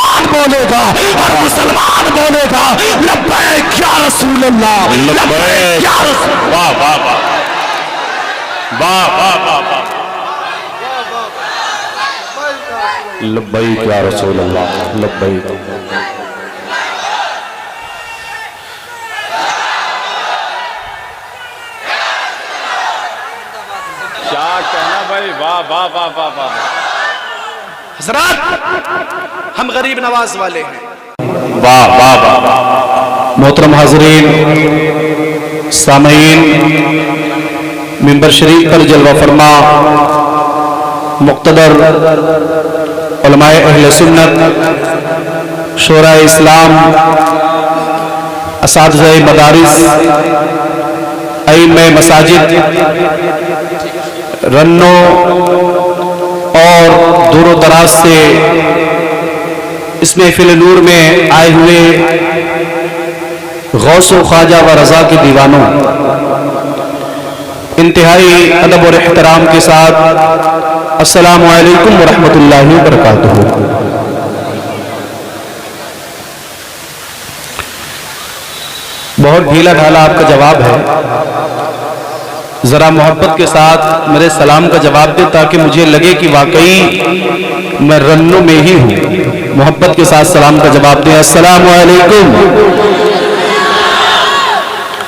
مسلمان بولے گا، ہر مسلمان بولے گا لبیک یا رسول اللہ، لبیک یا رسول اللہ۔ واہ واہ واہ واہ واہ واہ واہ، لبیک یا رسول اللہ، لبیک۔ کیا کہنا بھائی، واہ واہ واہ واہ واہ۔ حضرات ہم غریب نواز والے ہیں۔ واہ واہ واہ واہ۔ محترم حاضرین، سامعین، منبر شریف پر جلوہ فرما مقتدر علماء اہل سنت، شورا اسلام، اساتذہ مدارس، ائمہ مساجد، رنوں اور دور و دراز سے اس محفل نور میں آئے ہوئے غوث و خواجہ و رضا کے دیوانوں، انتہائی ادب اور احترام کے ساتھ السلام علیکم ورحمۃ اللہ وبرکاتہ۔ بہت ڈھیلا ڈھالا آپ کا جواب ہے، ذرا محبت کے ساتھ میرے سلام کا جواب دے تاکہ مجھے لگے کہ واقعی میں رنوں میں ہی ہوں۔ محبت کے ساتھ سلام کا جواب دیں، السلام علیکم۔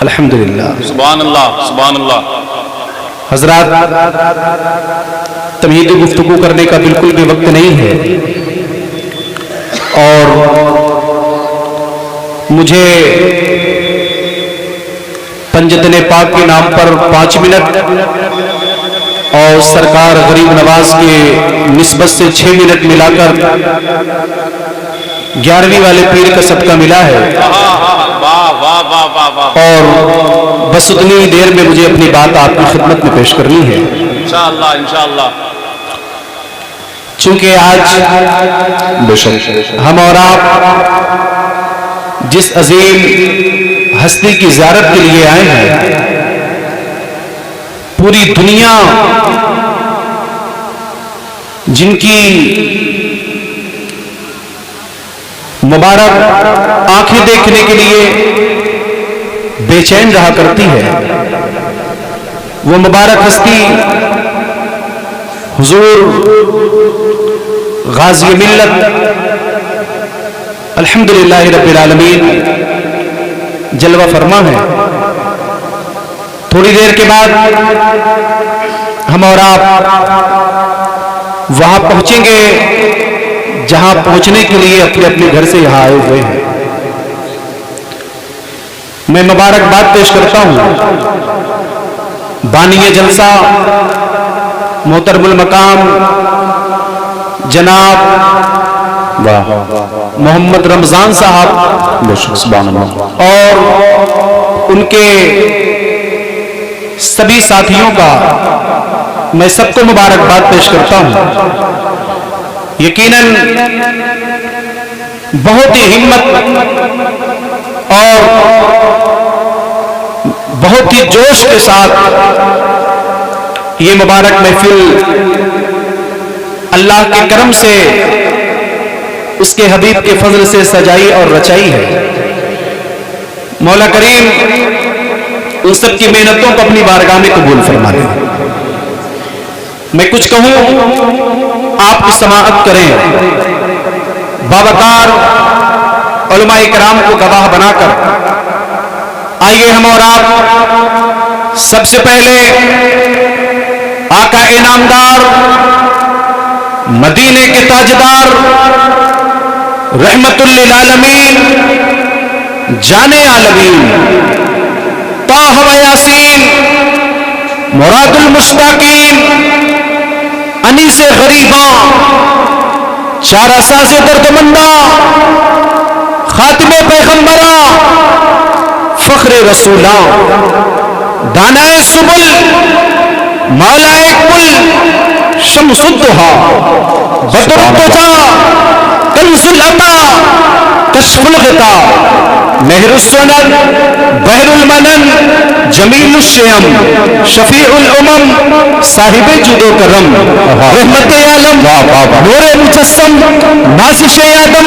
الحمدللہ، سبحان اللہ سبحان اللہ۔ حضرات، تمہیدی گفتگو کرنے کا بالکل بھی وقت نہیں ہے، اور مجھے پنجتن پاک کے نام پر 5 منٹ اور سرکار غریب نواز کے نسبت سے 6 منٹ ملا کر 11ویں والے پیر کا صدقہ ملا ہے، اور بس اتنی دیر میں مجھے اپنی بات آپ کی خدمت میں پیش کرنی ہے انشاءاللہ انشاءاللہ۔ چونکہ آج ہم اور آپ جس عظیم ہستی کی زیارت کے لیے آئے ہیں، پوری دنیا جن کی مبارک آنکھیں دیکھنے کے لیے بے چین رہا کرتی ہے، وہ مبارک ہستی حضور غازی ملت الحمدللہ رب العالمین جلوہ فرما ہے۔ تھوڑی دیر کے بعد ہم اور آپ وہاں پہنچیں گے جہاں پہنچنے کے لیے اپنے اپنے گھر سے یہاں آئے ہوئے ہیں۔ میں مبارکباد پیش کرتا ہوں بانی جلسہ محترم المقام جناب محمد رمضان صاحب اور ان کے سبھی ساتھیوں کا میں سب کو مبارکباد پیش کرتا ہوں۔ یقیناً بہت ہی ہمت اور بہت ہی جوش کے ساتھ یہ مبارک محفل اللہ کے کرم سے اس کے حبیب کے فضل سے سجائی اور رچائی ہے۔ مولا کریم ان سب کی محنتوں کو اپنی بارگاہ میں قبول فرما لے۔ میں کچھ کہوں، آپ کی سماعت کریں۔ باوقار علماء کرام کو گواہ بنا کر آئیے ہم اور آپ سب سے پہلے آقا انعامدار، مدینے کے تاجدار، رحمت للعالمین، جان عالمین، طاہ و یاسین، مراد المشتاقین، انیس غریباں، چارہ ساز دردمنداں، خاتم پیغمبراں، فخر رسولاں، دانائے سبل، مالائے کل، شمس الضحیٰ، بدر الدجا، کنز العطا، کشف الغطا، مہر السند، بحر المنن، جمیل الشیم، شفیع الامم، صاحب جود و کرم، رحمت عالم، نور مجسم نازش آدم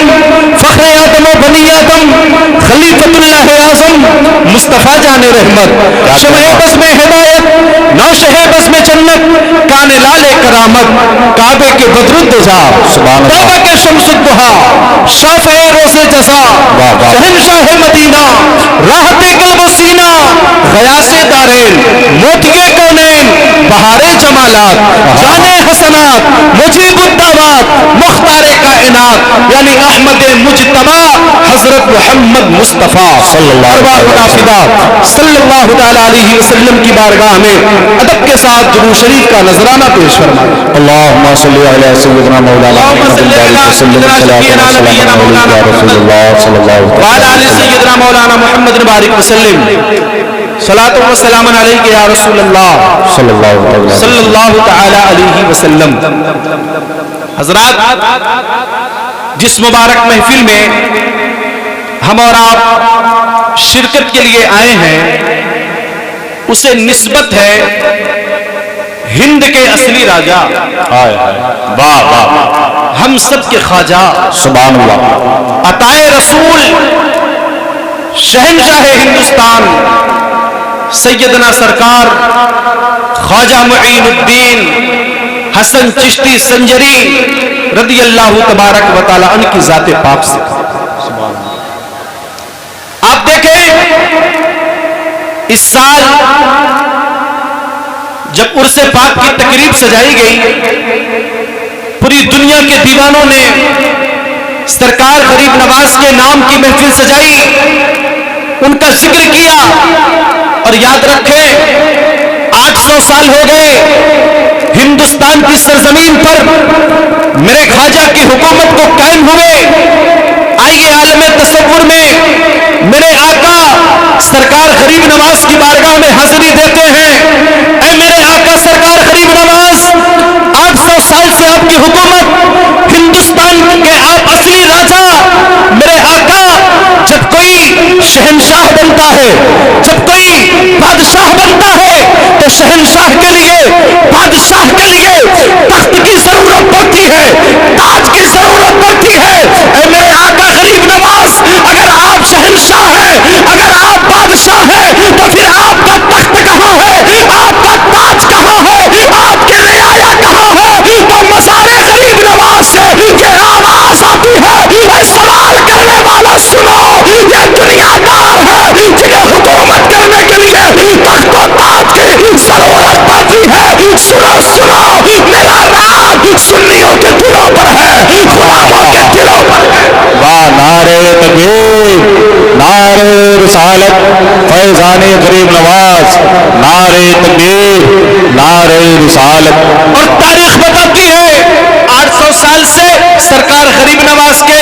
فخر آدم و بنی آدم خلیفۃ اللہ اعظم مصطفیٰ جان رحمت شمع بزم ہدایت نوشہ بزم جنت کان لال کرامت کعبے کے بدر الدجا توبہ کے شمس الضحیٰ شافع روز جزا شہنشاہ مدینہ راحت قلب و سینہ غیاث دارین موتیے کونین بہار جمالات جان حسنات مجیب الدعوات مختار کائنات یعنی احمد مجتبی حضرت محمد مصطفیٰ صلی اللہ علیہ وسلم کی بارگاہ میں ادب کے ساتھ درود شریف کا نذرانہ پیش فرمائیں. اللهم صل على سيدنا مولانا محمد وسلم على رسول الله صلى الله وعلى آل سيدنا مولانا محمد بارک وسلم صلاۃ و سلام علیک یا رسول اللہ صلی اللہ تعالی علیہ وسلم. حضرات جس مبارک محفل میں ہم اور آپ شرکت کے لیے آئے ہیں اسے نسبت ہے ہند کے اصلی راجا ہم سب کے خواجہ سبحان اللہ عطائے رسول شہنشاہ ہندوستان سیدنا سرکار خواجہ معین الدین حسن چشتی سنجری رضی اللہ تبارک و تعالی عنہ کی ذات پاک سے. آپ دیکھیں اس سال جب عرس پاک کی تقریب سجائی گئی پوری دنیا کے دیوانوں نے سرکار غریب نواز کے نام کی محفل سجائی ان کا ذکر کیا اور یاد رکھیں 800 سال ہو گئے ہندوستان کی سرزمین پر میرے خواجہ کی حکومت کو قائم ہوئے. آئیے عالم تصور میں میرے آقا سرکار غریب نواز کی بارگاہ میں حاضری دیتے ہیں. اے میرے آقا سرکار غریب نواز 800 سال سے آپ کی حکومت ہندوستان کے آپ اصلی راجا میرے آقا جب کوئی شہنشاہ بنتا ہے جب کوئی بادشاہ بنتا ہے تو شہنشاہ کے لیے بادشاہ کے لیے تخت کی ضرورت پڑتی ہے تاج کی ضرورت پڑتی ہے. اے میرے آقا غریب نواز اگر آپ شہنشاہ ہیں اگر آپ بادشاہ ہیں تو پھر آپ کا تخت کہاں ہے آپ کا تاج کہاں ہے آپ کی رعایا کہاں ہے. تو مزار غریب نواز سے یہ آواز آتی ہے اے سوال کرنے والا سنو یہ دنیا دار ہے جنہیں حکومت کرنے کے لیے تخت و تاج کی ضرورت پڑتی ہے. سنو سنو میرا راج سنیوں کے دلوں پر ہے غلاموں کے دلوں پر ہے. واہ نعرے تکبیر نعرے رسالت فیضان غریب نواز نعرے تکبیر نعرے رسالت. اور تاریخ بتاتی ہے 800 سال سے سرکار غریب نواز کے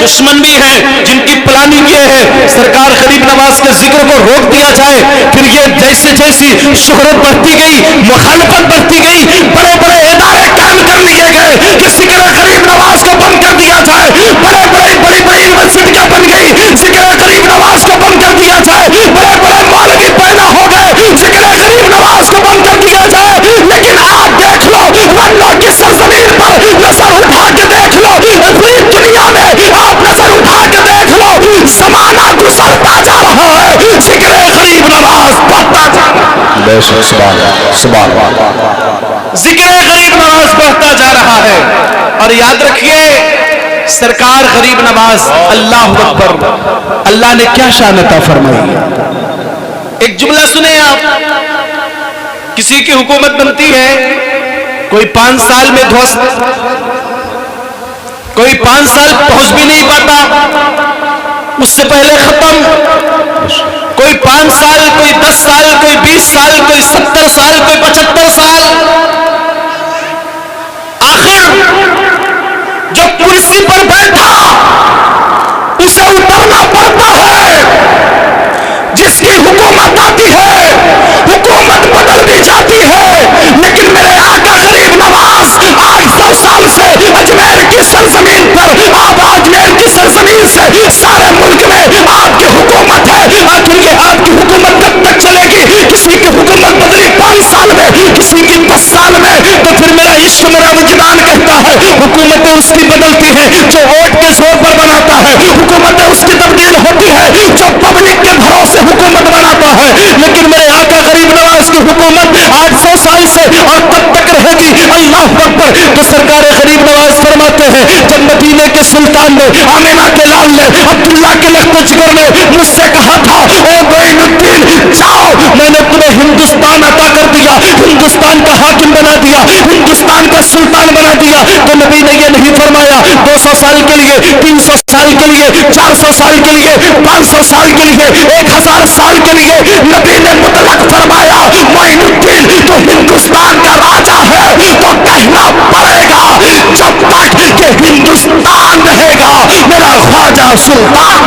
دشمن بھی ہیں جن کی پلاننگ یہ ہے سرکار غریب نواز کے ذکر کو روک دیا جائے. پھر یہ جیسے جیسی شہرت بڑھتی گئی مخالفت بڑھتی گئی بڑے بڑے ادارے قائم کر لیے گئے کہ ذکر غریب نواز کو بند کر دیا جائے. بڑے بڑے بڑی بڑی یونیورسٹیاں بن گئی ذکر غریب نواز کو بند کر دیا جائے. بڑے بڑے مولوی پیدا ہو گئے ذکر غریب نواز کو بند کر دیا جائے. لیکن آپ دیکھ لو رنوں کی سرزمین پر نظر اٹھا کے دیکھ لو پوری دنیا میں آپ نظر اٹھا کے دیکھ لو زمانہ گزرتا جا رہا ہے ذکر غریب نواز بڑھتا جا رہا ہے. بے شک سبحان اللہ سبحان اللہ ذکر غریب نواز بڑھتا جا رہا ہے. اور یاد رکھیے سرکار غریب نواز اللہ اکبر اللہ نے کیا شان عطا فرمائی. ایک جملہ سنیں آپ کسی کی حکومت بنتی ہے کوئی 5 سال میں دھوست کوئی 5 سال پہنچ بھی نہیں پاتا اس سے پہلے ختم. کوئی 5 سال کوئی 10 سال کوئی 20 سال کوئی 70 سال کوئی 75 سال. آخر جو کرسی پر بیٹھا اسے اترنا پڑتا ہے. جس کی حکومت آتی ہے حکومت بدل بھی جاتی ہے. لیکن میرے آقا غریب نواز 800 سال سے اجمیر کی سرزمین پر آپ اجمیر کی سرزمین سے سارے ملک میں آپ کی حکومت ہے. آخر یہ آپ کی حکومت کب تک چلے گی؟ کسی کی حکومت بدلی 5 سال میں کسی کی 10 سال میں. تو پھر میرا عشق میرا وجدان کہتا اس کی بدلتی ہیں جو ووٹ کے زور پر بناتا ہے، حکومتیں اس کی تبدیل ہوتی ہے جو پبلک کے بھروسے حکومت بناتا ہے. لیکن میرے آقا غریب نواز کی حکومت 800 سال سے اور کب تک رہے گی؟ اللہ اکبر. تو سرکار غریب نواز فرماتے ہیں جب مدینے کے سلطان نے، آمینہ کے لال نے، عبداللہ کے لخت جگر نے مجھ سے کہا تھا اے معین الدین جاؤ، میں نے تمہیں ہندوستان عطا کر دیا، ہندوستان کا حاکم بنا دیا، ہندوستان کا سلطان بنا دیا. تو نبی نے یہ نہیں فرمایا 200 سال کے لیے، 300 سال کے لیے، 400 سال کے لیے، 500 سال کے لیے، 1000 سال کے لیے. نبی نے مطلق فرمایا معین الدین تو ہندوستان کا راجا ہے تو کہنا پڑے گا جب تک کہ ہندوستان رہے گا میرا خواجہ سلطان.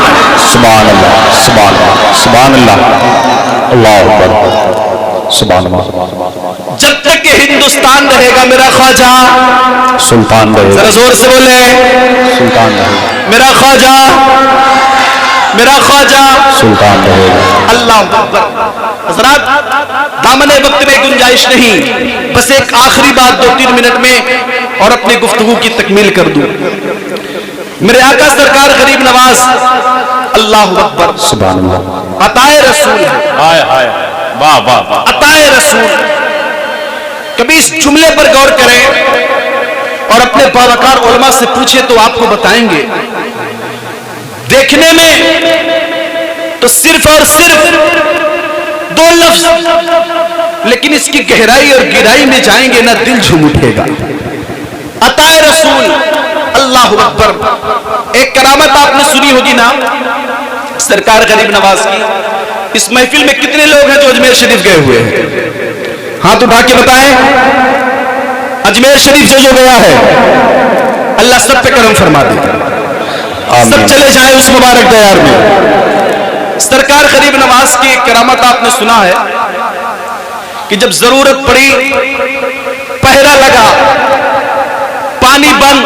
سبحان اللہ، سبحان اللہ، سبحان اللہ، اللہ اکبر، سبحان اللہ. جب تک کہ ہندوستان رہے گا میرا خواجہ سلطان رہے ذرا گا، زور سے بولے سلطان رہے گا، میرا خواجہ، میرا خواجہ سلطان رہے گا. اللہ اکبر. حضرات دامن وقت میں گنجائش نہیں، بس ایک آخری بات 2-3 منٹ میں اور اپنی گفتگو کی تکمیل کر دوں. میرے آقا سرکار غریب نواز اللہ اکبر سبحان اللہ. عطائے رسول ہے، ہائے ہائے، واہ واہ واہ. عطائے رسول. کبھی اس جملے پر غور کریں اور اپنے باوقار علماء سے پوچھیں تو آپ کو بتائیں گے. دیکھنے میں تو صرف اور صرف 2 لفظ، لیکن اس کی گہرائی اور گہرائی میں جائیں گے نہ دل جھوم اٹھے گا. عطائے رسول اللہ اکبر. ایک کرامت آپ نے سنی ہوگی نا سرکار غریب نواز کی. اس محفل میں کتنے لوگ ہیں جو اجمیر شریف گئے ہوئے ہیں؟ ہاتھ اٹھا کے بتائیں. اجمیر شریف جو گیا ہے اللہ سب پہ کرم فرما دے، سب چلے جائیں اس مبارک دیار میں. سرکار غریب نواز کی ایک کرامت آپ نے سنا ہے کہ جب ضرورت پڑی، پہرا لگا، پانی بند،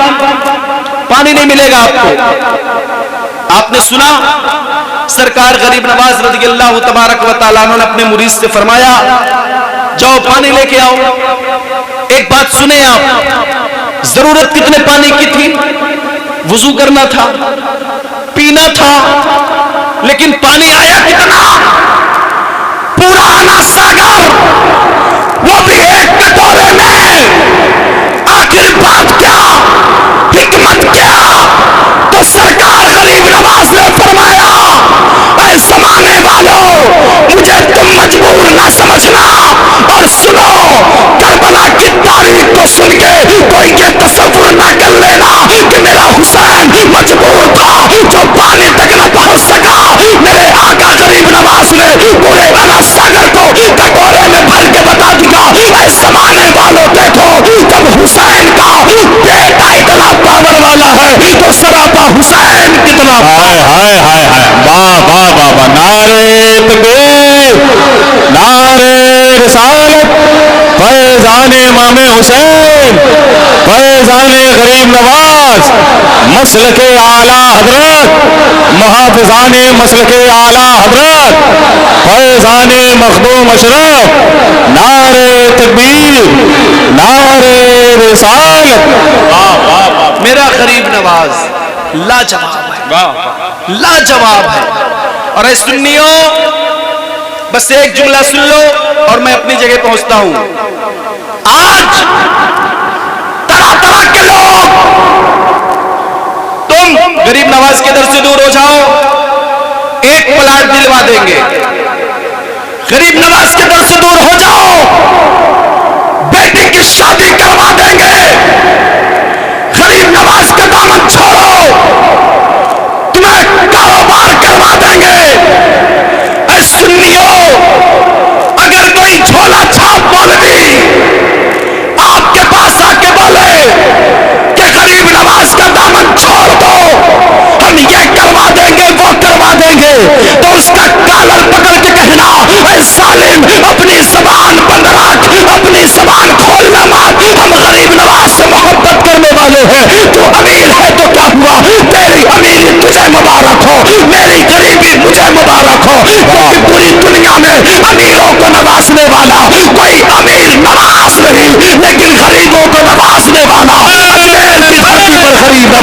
پانی نہیں ملے گا آپ کو. آپ نے سنا سرکار غریب نواز رضی اللہ تبارک و تعالیٰ عنہ نے اپنے مرید سے فرمایا جاؤ پانی لے کے آؤ. ایک بات سنیں آپ، ضرورت کتنے پانی کی تھی؟ وضو کرنا تھا، پینا تھا، لیکن پانی آیا کتنا؟ پورا آنا ساگر، وہ بھی ایک کٹورے میں. آخر بات کیا، حکمت کیا؟ تو سرکار غریب نواز نے فرمایا اے زمانے والوں مجھے تم مجبور نہ سمجھنا، اور سنو کربلا کی تاریخ کو سن کے کوئی یہ تصور نہ کر لینا کہ میرا حسین مجبور تھا جو پانی تک نہ پہنچ سکا. میرے آقا غریب نواز نے پورے انا ساگر کو کٹورے میں بھر کے بتا دیا اے زمانے والوں دیکھو جب حسین کا بیٹا اتنا پاور والا ہے تو سراپا حسین کتنا. ہائے ہائے ہائے ہائے، واہ واہ واہ واہ. نعرے تکبیر، نعرے رسالت، فیضان امام حسین، فیضان غریب نواز، مسلک اعلیٰ حضرت، محافظان مسلک اعلیٰ حضرت، فیضان مخدوم اشرف. نعرے تکبیر، نعرے رسالت. میرا غریب نواز لاجواب ہے، لاجواب ہے. اور اے سنیوں بس ایک جملہ سن لو اور میں اپنی جگہ پہنچتا ہوں. آج طرح طرح کے لوگ تم غریب نواز کے در سے دور ہو جاؤ ایک پلاٹ دلوا دیں گے. غریب نواز کے در سے دور ہو جاؤ بیٹی کی شادی کروا دیں گے. غریب نواز کا دامن چھوڑو تمہیں کاروبار کروا دیں گے. اے سنیوں اگر کوئی جھولا چھاپ مولوی آپ کے پاس آ کے بولے کہ غریب نواز کا دامن چھوڑ دو ہم یہ کروا دیں گے وہ کروا دیں گے تو اس کا کالر پکڑ کے کہنا اے ظالم اپنی زبان بند رکھ، اپنی زبان کھولنا مت، ہم غریب نواز سے محبت کرنے والے ہیں. تو امیر ہے تو کیا ہوا، تیری امیری تجھے مبارک ہو، میری غریبی مجھے مبارک ہو. کیونکہ پوری دنیا میں امیروں کو نوازنے والا کوئی امیر نواز نہیں، لیکن غریبوں کو نوازنے والا اجمیر کی دھرتی پر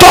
2